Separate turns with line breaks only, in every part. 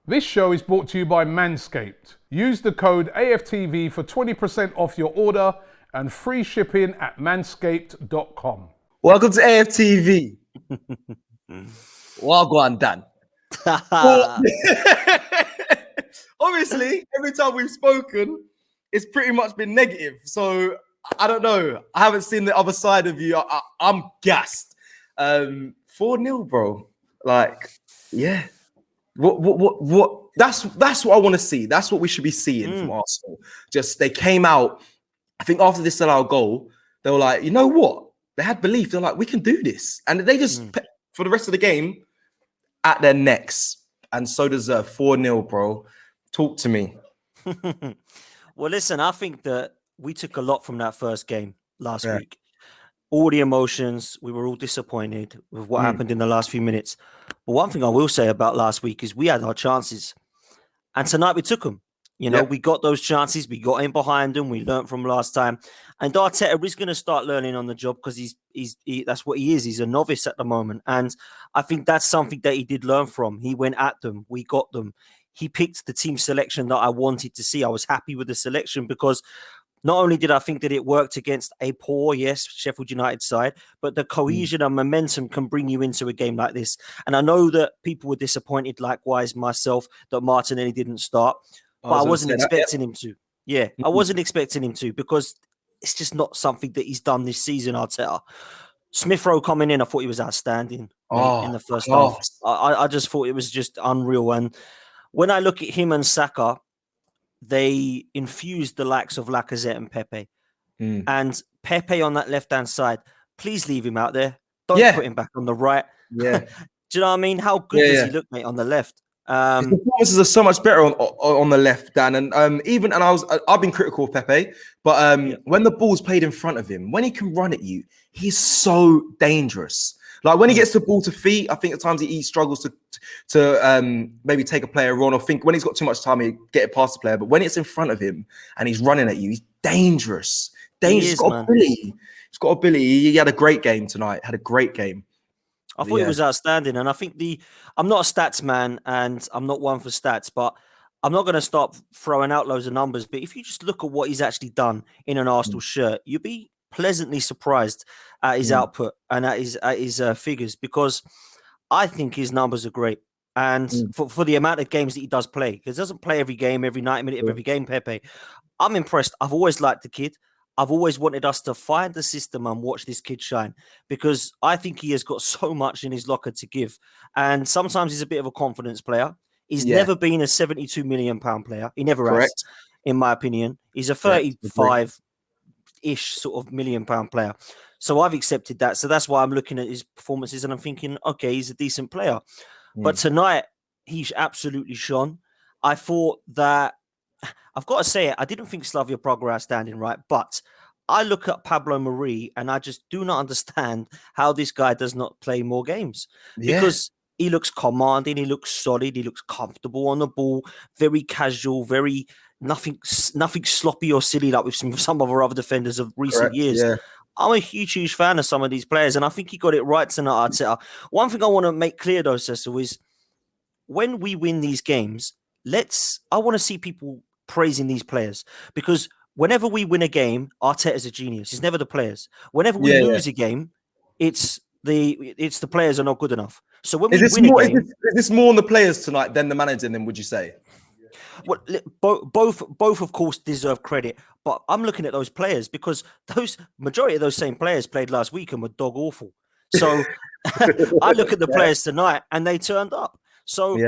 This show is brought to you by Manscaped. Use the code AFTV for 20% off your order and free shipping at manscaped.com.
Welcome to AFTV. Wagwan Dan. Obviously, every time we've spoken, it's pretty much been negative. So I don't know. I haven't seen the other side of you. I'm gassed. 4-0, bro. Like, yeah. What? That's what I want to see. That's what we should be seeing from Arsenal. Just they came out. I think after this sellout goal, they were like, you know what? They had belief. They're like, we can do this, and they just for the rest of the game at their necks, and so deserve 4-0, bro. Talk to me.
Well, listen, I think that we took a lot from that first game last week. All the emotions, we were all disappointed with what happened in the last few minutes. But one thing I will say about last week is we had our chances. And tonight we took them. You know, we got those chances. We got in behind them. We learned from last time. And Arteta is going to start learning on the job because he's that's what he is. He's a novice at the moment. And I think that's something that he did learn from. He went at them. We got them. He picked the team selection that I wanted to see. I was happy with the selection because not only did I think that it worked against a poor, Sheffield United side, but the cohesion and momentum can bring you into a game like this. And I know that people were disappointed, likewise myself, that Martinelli didn't start, but I wasn't expecting him to. Yeah, I wasn't expecting him to because it's just not something that he's done this season, Arteta. Smith Rowe coming in, I thought he was outstanding in the first half. I just thought it was just unreal. And when I look at him and Saka, they infused the likes of Lacazette and Pepe. And Pepe on that left-hand side, please leave him out there. Don't put him back on the right.
Yeah.
Do you know what I mean? How good does he look, mate, on the left?
His performances are so much better on the left, Dan. And I've been critical of Pepe, but when the ball's played in front of him, when he can run at you, he's so dangerous. Like when he gets the ball to feet, I think at times he struggles to maybe take a player on, or think when he's got too much time, he get it past the player. But when it's in front of him and he's running at you, he's dangerous. He's got ability. He's got ability. He had a great game tonight. Had a great game.
I thought it was outstanding. And I think I'm not a stats man and I'm not one for stats, but I'm not going to start throwing out loads of numbers. But if you just look at what he's actually done in an Arsenal shirt, you'll be pleasantly surprised at his output and at his figures, because I think his numbers are great. And for the amount of games that he does play, because he doesn't play every game, every 90 minutes of every game, Pepe. I'm impressed. I've always liked the kid. I've always wanted us to find the system and watch this kid shine, because I think he has got so much in his locker to give. And sometimes he's a bit of a confidence player. He's never been a £72 million player. He never has, in my opinion. He's a 35-ish sort of £1 million player. So I've accepted that. So that's why I'm looking at his performances and I'm thinking, okay, he's a decent player. But tonight, he's absolutely shone. I thought that, I've got to say it, I didn't think Slavia Prague were outstanding, right? But I look at Pablo Mari and I just do not understand how this guy does not play more games. Because he looks commanding, he looks solid, he looks comfortable on the ball, very casual, very nothing sloppy or silly like with some of our other defenders of recent years. I'm a huge fan of some of these players, and I think he got it right tonight, Arteta. One thing I want to make clear, though, Cecil, is when we win these games, I want to see people praising these players, because whenever we win a game, Arteta's a genius. It's never the players. Whenever we lose a game, it's the players are not good enough. So when we win a game,
is this more on the players tonight than the manager? Then would you say?
Well, both of course deserve credit, but I'm looking at those players because those majority of those same players played last week and were dog awful. So I look at the players tonight and they turned up. So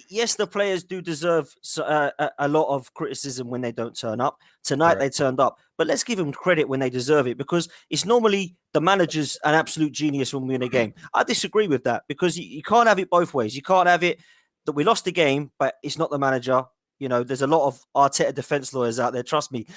yes, the players do deserve a lot of criticism when they don't turn up. Tonight they turned up, but let's give them credit when they deserve it, because it's normally the manager's an absolute genius when we win a game. I disagree with that, because you can't have it both ways. You can't have it that we lost the game, but it's not the manager. You know, there's a lot of Arteta defense lawyers out there, trust me.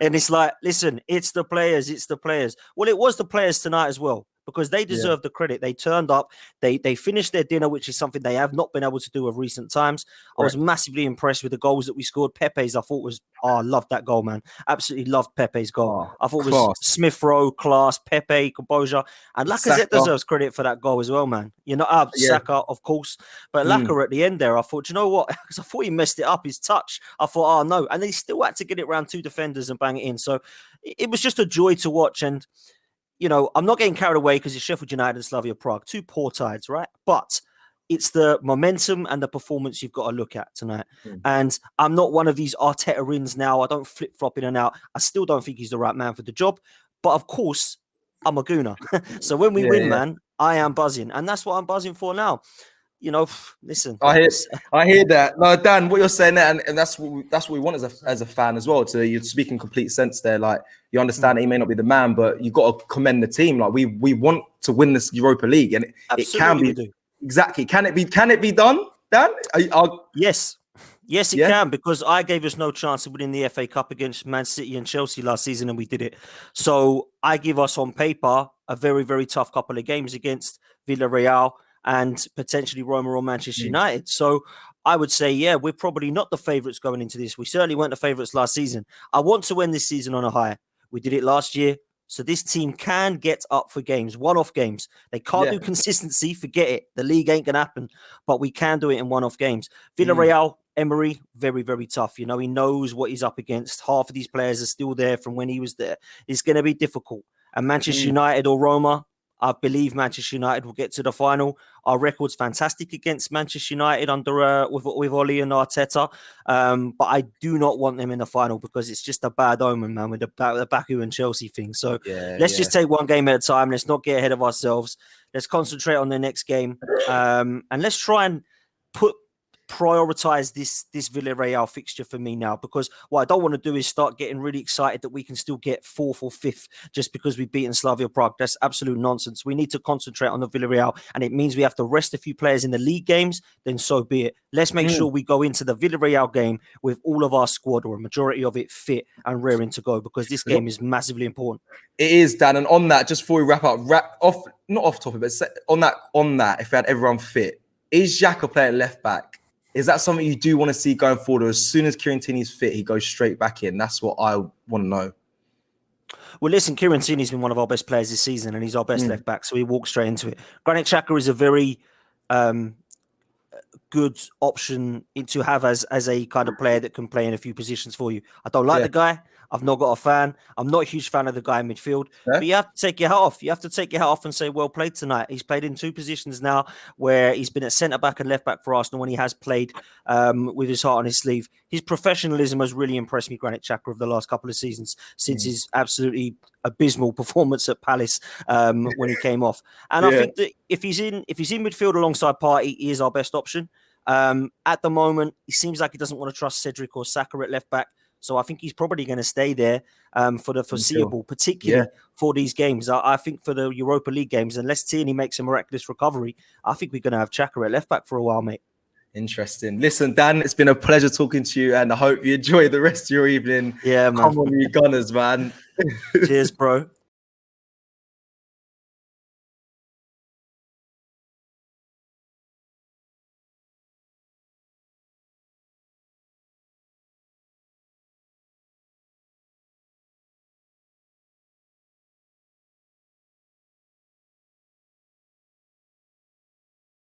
And it's like, listen, it's the players. Well, it was the players tonight as well, because they deserve the credit. They turned up, they finished their dinner, which is something they have not been able to do of recent times. I was massively impressed with the goals that we scored. Pepe's, I thought was, I loved that goal, man. Absolutely loved Pepe's goal. I thought it was Smith Rowe, class, Pepe, composure. And Lacazette deserves credit for that goal as well, man. You know, Saka, of course. But Lacazette at the end there, I thought, you know what? Because I thought he messed it up, his touch. I thought, oh no. And he still had to get it around 2 defenders and bang it in. So it was just a joy to watch. And, you know, I'm not getting carried away because it's Sheffield United and Slavia Prague. 2 poor sides, right? But it's the momentum and the performance you've got to look at tonight. And I'm not one of these Arteta-ins now. I don't flip-flop in and out. I still don't think he's the right man for the job. But of course, I'm a gooner. So when we win, man, I am buzzing. And that's what I'm buzzing for now. You know, listen.
I hear that. No, Dan, what you're saying there, and that's what we want as a fan as well. You're speaking complete sense there. Like, you understand that he may not be the man, but you've got to commend the team. Like, we want to win this Europa League, and it can be. Exactly. Can it be done, Dan?
Yes. Yes, it can, because I gave us no chance of winning the FA Cup against Man City and Chelsea last season, and we did it. So I give us on paper a very, very tough couple of games against Villarreal and potentially Roma or Manchester United. So I would say, we're probably not the favourites going into this. We certainly weren't the favourites last season. I want to end this season on a high. We did it last year. So this team can get up for games, one-off games. They can't do consistency, forget it. The league ain't going to happen. But we can do it in one-off games. Villarreal, Emery, very, very tough. You know, he knows what he's up against. Half of these players are still there from when he was there. It's going to be difficult. And Manchester United or Roma, I believe Manchester United will get to the final. Our record's fantastic against Manchester United under with Ole and Arteta. But I do not want them in the final because it's just a bad omen, man, with the Baku and Chelsea thing. So let's just take one game at a time. Let's not get ahead of ourselves. Let's concentrate on the next game. And let's try and prioritize this Villarreal fixture for me now, because what I don't want to do is start getting really excited that we can still get 4th or 5th just because we've beaten Slavia Prague. That's absolute nonsense. We need to concentrate on the Villarreal, and it means we have to rest a few players in the league games, then so be it. Let's make sure we go into the Villarreal game with all of our squad, or a majority of it, fit and raring to go, because this game is massively important.
It is, Dan. And on that, just before we wrap off, not off topic, but on that, if we had everyone fit, is Xhaka playing left back? Is that something you do want to see going forward? Or as soon as Kieran Tierney's fit, he goes straight back in? That's what I want to know.
Well, listen, Kieran Tierney's been one of our best players this season, and he's our best left back, so he walks straight into it. Granit Xhaka is a very good option to have as a kind of player that can play in a few positions for you. I don't like the guy. I've not got a fan. I'm not a huge fan of the guy in midfield. But you have to take your hat off. You have to take your hat off and say, well played tonight. He's played in 2 positions now where he's been at centre-back and left-back for Arsenal when he has played with his heart on his sleeve. His professionalism has really impressed me, Granit Xhaka, over the last couple of seasons, since his absolutely abysmal performance at Palace when he came off. And I think that if he's in midfield alongside Partey, he is our best option. At the moment, he seems like he doesn't want to trust Cedric or Saka at left-back. So I think he's probably going to stay there for the foreseeable, particularly for these games. I think for the Europa League games, unless Tierney makes a miraculous recovery, I think we're going to have Xhaka at left back for a while, mate.
Interesting. Listen, Dan, it's been a pleasure talking to you, and I hope you enjoy the rest of your evening.
Yeah, man.
Come on, you Gunners, man.
Cheers, bro.